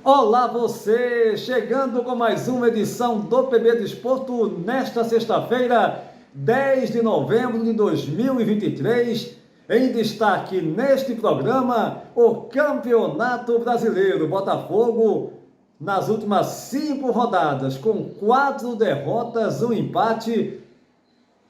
Olá você, chegando com mais uma edição do PB Desporto nesta sexta-feira, 10 de novembro de 2023. Em destaque neste programa, o Campeonato Brasileiro. Botafogo, nas últimas 5 rodadas, com 4 derrotas, um empate,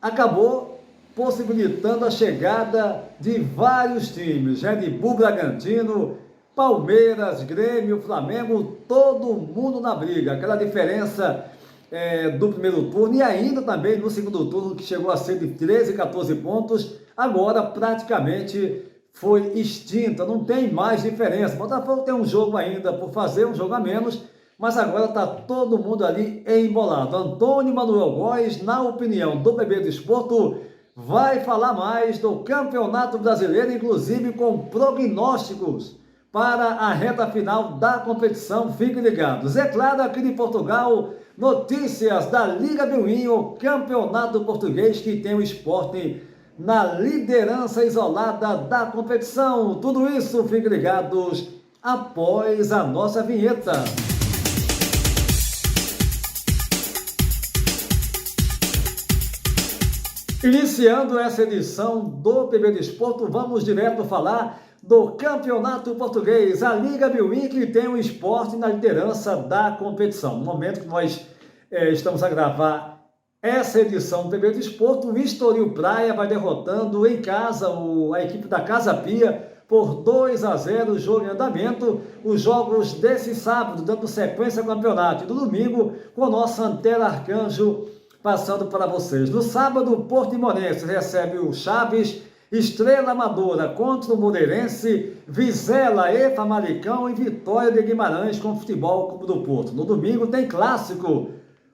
acabou possibilitando a chegada de vários times. Red Bull Bragantino, Palmeiras, Grêmio, Flamengo, todo mundo na briga. Aquela diferença do primeiro turno e ainda também no segundo turno, que chegou a ser de 13, 14 pontos, agora praticamente foi extinta, não tem mais diferença. O Botafogo tem um jogo ainda por fazer, um jogo a menos, mas agora está todo mundo ali embolado. Antônio Manuel Góes, na opinião do PB Desporto, vai falar mais do Campeonato Brasileiro, inclusive com prognósticos para a reta final da competição. Fiquem ligados. É claro, aqui de Portugal, notícias da Liga Biuim, o campeonato português que tem o Sporting na liderança isolada da competição. Tudo isso, fiquem ligados após a nossa vinheta. Iniciando essa edição do PB Desporto, vamos direto falar do Campeonato Português, a Liga Biuim, que tem o Sporting na liderança da competição. No momento que nós estamos a gravar essa edição do PB Desporto, o Estoril Praia vai derrotando em casa a equipe da Casa Pia por 2-0, jogo em andamento. Os jogos desse sábado, dando sequência ao campeonato, e do domingo, com o nosso Antero Arcanjo passando para vocês. No sábado, o Portimonense recebe o Chaves, Estrela Amadora contra o Moreirense, Vizela e Famalicão e Vitória de Guimarães com o Futebol Clube do Porto. No domingo tem clássico,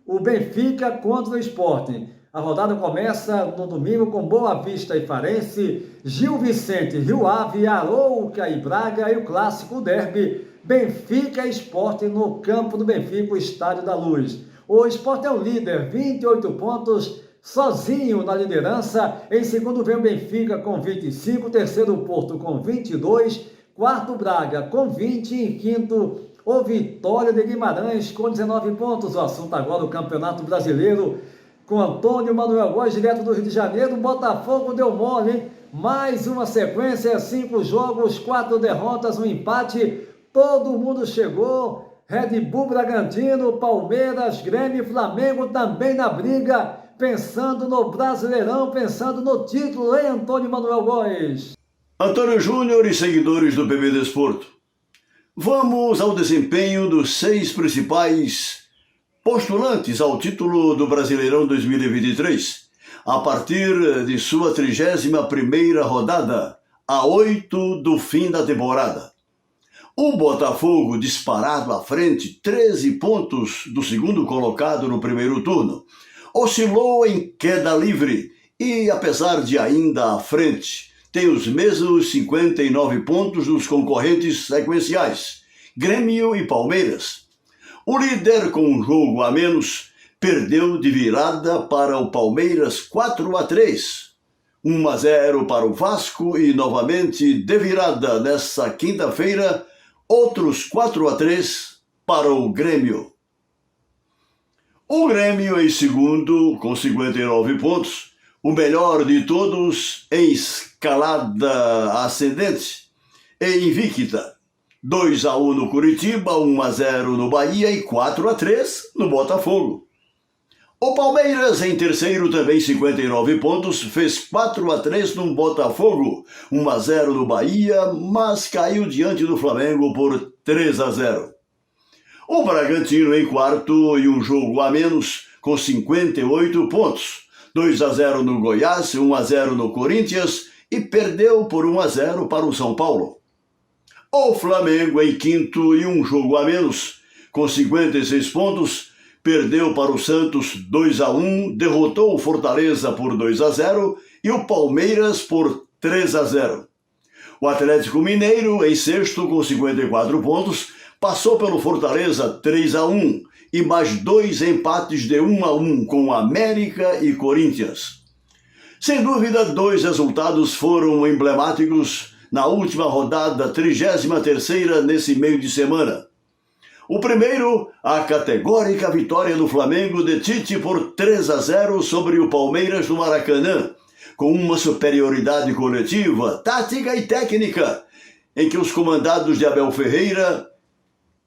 o Benfica contra o Sporting. A rodada começa no domingo com Boa Vista e Farense, Gil Vicente, Rio Ave, Arouca e Braga, e o clássico derby, Benfica e Sporting no campo do Benfica, o Estádio da Luz. O Sport é o líder, 28 pontos, sozinho na liderança. Em segundo vem o Benfica com 25, terceiro o Porto com 22, quarto Braga com 20 e em quinto o Vitória de Guimarães com 19 pontos. O assunto agora do Campeonato Brasileiro com Antônio Manuel Góes, direto do Rio de Janeiro. O Botafogo deu mole, hein? Mais uma sequência, 5 jogos, 4 derrotas, um empate. Todo mundo chegou. Red Bull Bragantino, Palmeiras, Grêmio e Flamengo também na briga, pensando no Brasileirão, pensando no título, hein, Antônio Manuel Góes? Antônio Júnior e seguidores do PB Desporto. Vamos ao desempenho dos 6 principais postulantes ao título do Brasileirão 2023, a partir de sua 31ª rodada, a 8 do fim da temporada. O Botafogo, disparado à frente, 13 pontos do segundo colocado no primeiro turno, oscilou em queda livre e, apesar de ainda à frente, tem os mesmos 59 pontos dos concorrentes sequenciais, Grêmio e Palmeiras. O líder, com um jogo a menos, perdeu de virada para o Palmeiras 4-3, 1-0 para o Vasco e, novamente, de virada nesta quinta-feira, outros 4-3 para o Grêmio. O Grêmio em segundo com 59 pontos, o melhor de todos em escalada ascendente e invicta. 2-1 no Curitiba, 1-0 no Bahia e 4-3 no Botafogo. O Palmeiras, em terceiro, também 59 pontos, fez 4-3 no Botafogo, 1-0 no Bahia, mas caiu diante do Flamengo por 3-0. O Bragantino em quarto e um jogo a menos, com 58 pontos, 2-0 no Goiás, 1-0 no Corinthians e perdeu por 1-0 para o São Paulo. O Flamengo em quinto e um jogo a menos, com 56 pontos, perdeu para o Santos 2-1, derrotou o Fortaleza por 2-0 e o Palmeiras por 3-0. O Atlético Mineiro, em sexto com 54 pontos, passou pelo Fortaleza 3-1 e mais 2 empates de 1-1 com América e Corinthians. Sem dúvida, 2 resultados foram emblemáticos na última rodada, 33ª nesse meio de semana. O primeiro, a categórica vitória do Flamengo de Tite por 3-0 sobre o Palmeiras no Maracanã, com uma superioridade coletiva, tática e técnica, em que os comandados de Abel Ferreira,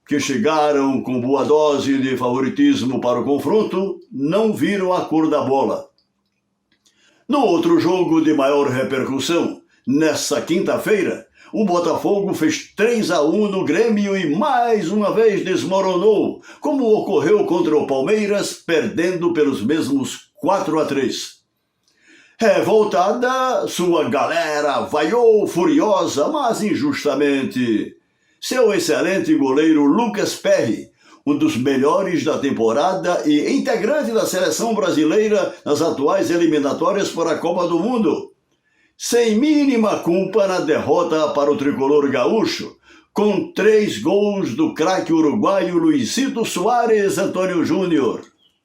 que chegaram com boa dose de favoritismo para o confronto, não viram a cor da bola. No outro jogo de maior repercussão, nessa quinta-feira, o Botafogo fez 3-1 no Grêmio e mais uma vez desmoronou, como ocorreu contra o Palmeiras, perdendo pelos mesmos 4-3. Revoltada, sua galera vaiou furiosa, mas injustamente. Seu excelente goleiro Lucas Perry, um dos melhores da temporada e integrante da seleção brasileira nas atuais eliminatórias para a Copa do Mundo, sem mínima culpa na derrota para o tricolor gaúcho, com 3 gols do craque uruguaio Luizito Soares Antônio Júnior.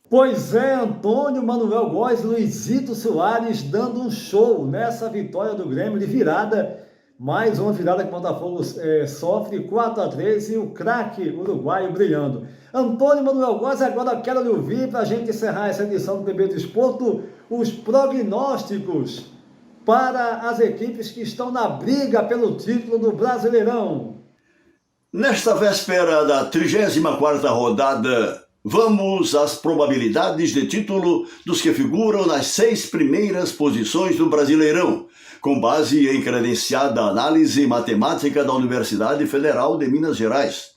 Pois é, Antônio Manuel Góes e Luizito Soares dando um show nessa vitória do Grêmio de virada. Mais uma virada que o Botafogo sofre, 4-3, e o craque uruguaio brilhando. Antônio Manuel Góes, agora quero lhe ouvir, para a gente encerrar essa edição do PB do Esporto, os prognósticos para as equipes que estão na briga pelo título do Brasileirão. Nesta véspera da 34ª rodada, vamos às probabilidades de título dos que figuram nas 6 primeiras posições do Brasileirão, com base em credenciada análise matemática da Universidade Federal de Minas Gerais.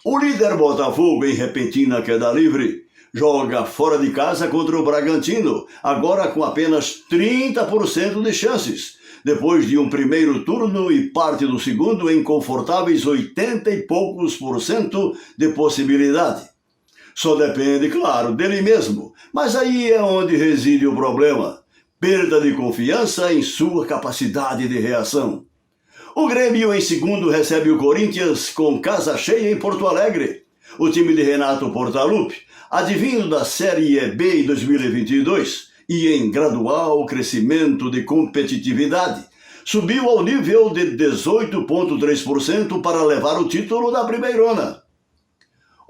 O líder Botafogo, em repentina queda livre, joga fora de casa contra o Bragantino, agora com apenas 30% de chances, depois de um primeiro turno e parte do segundo em confortáveis 80 e poucos % de possibilidade. Só depende, claro, dele mesmo, mas aí é onde reside o problema. Perda de confiança em sua capacidade de reação. O Grêmio, em segundo, recebe o Corinthians com casa cheia em Porto Alegre. O time de Renato Portaluppi, advindo da Série B em 2022 e em gradual crescimento de competitividade, subiu ao nível de 18,3% para levar o título da Primeirona.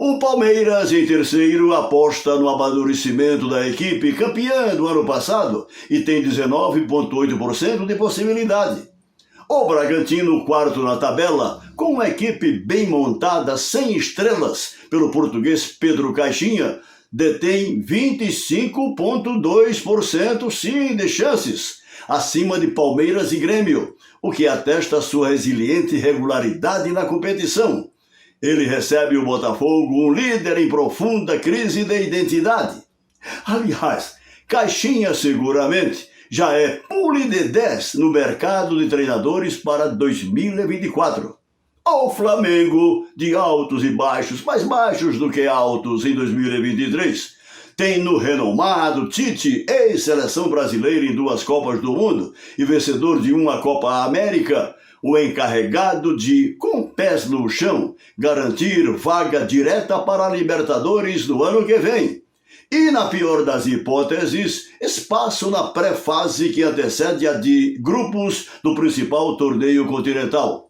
O Palmeiras, em terceiro, aposta no amadurecimento da equipe campeã do ano passado e tem 19,8% de possibilidade. O Bragantino, quarto na tabela, com uma equipe bem montada, sem estrelas, pelo português Pedro Caixinha, detém 25,2% sim de chances, acima de Palmeiras e Grêmio, o que atesta sua resiliente regularidade na competição. Ele recebe o Botafogo, um líder em profunda crise de identidade. Aliás, Caixinha seguramente já é pule de 10 no mercado de treinadores para 2024. O Flamengo, de altos e baixos, mais baixos do que altos em 2023, tem no renomado Tite, ex-seleção brasileira em 2 Copas do Mundo e vencedor de uma Copa América, o encarregado de, com pés no chão, garantir vaga direta para a Libertadores do ano que vem. E, na pior das hipóteses, espaço na pré-fase que antecede a de grupos do principal torneio continental.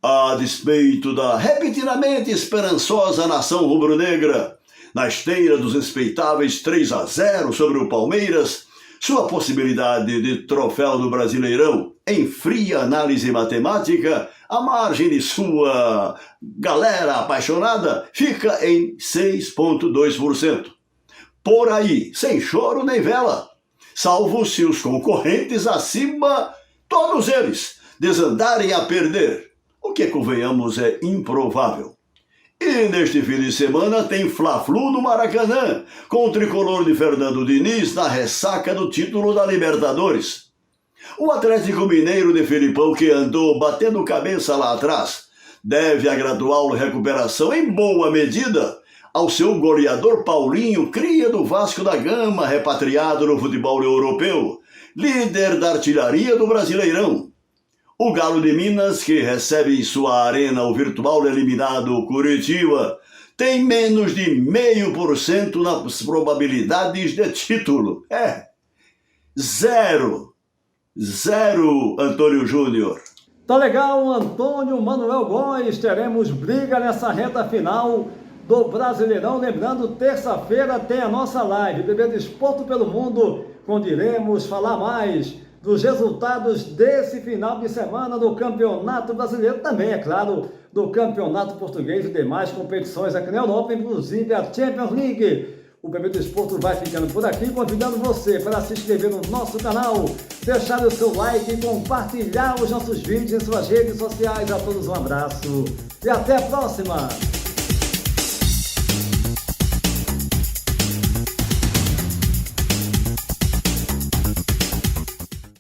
A despeito da repentinamente esperançosa nação rubro-negra, na esteira dos respeitáveis 3-0 sobre o Palmeiras, sua possibilidade de troféu do Brasileirão, em fria análise matemática, à margem de sua galera apaixonada, fica em 6,2%. Por aí, sem choro nem vela, salvo se os concorrentes acima, todos eles, desandarem a perder, o que, convenhamos, é improvável. E neste fim de semana tem Fla-Flu no Maracanã, com o tricolor de Fernando Diniz na ressaca do título da Libertadores. O Atlético Mineiro de Felipão, que andou batendo cabeça lá atrás, deve a gradual recuperação, em boa medida, ao seu goleador Paulinho, cria do Vasco da Gama, repatriado no futebol europeu, líder da artilharia do Brasileirão. O Galo de Minas, que recebe em sua arena o virtual eliminado Curitiba, tem menos de 0,5% nas probabilidades de título. Zero, Antônio Júnior. Tá legal, Antônio Manuel Góes, teremos briga nessa reta final do Brasileirão. Lembrando, terça-feira tem a nossa live, BB Desporto pelo Mundo, onde iremos falar mais dos resultados desse final de semana do Campeonato Brasileiro, também, é claro, do Campeonato Português e demais competições aqui na Europa, inclusive a Champions League. O BB Desporto vai ficando por aqui, convidando você para se inscrever no nosso canal, deixar o seu like e compartilhar os nossos vídeos em suas redes sociais. A todos um abraço e até a próxima!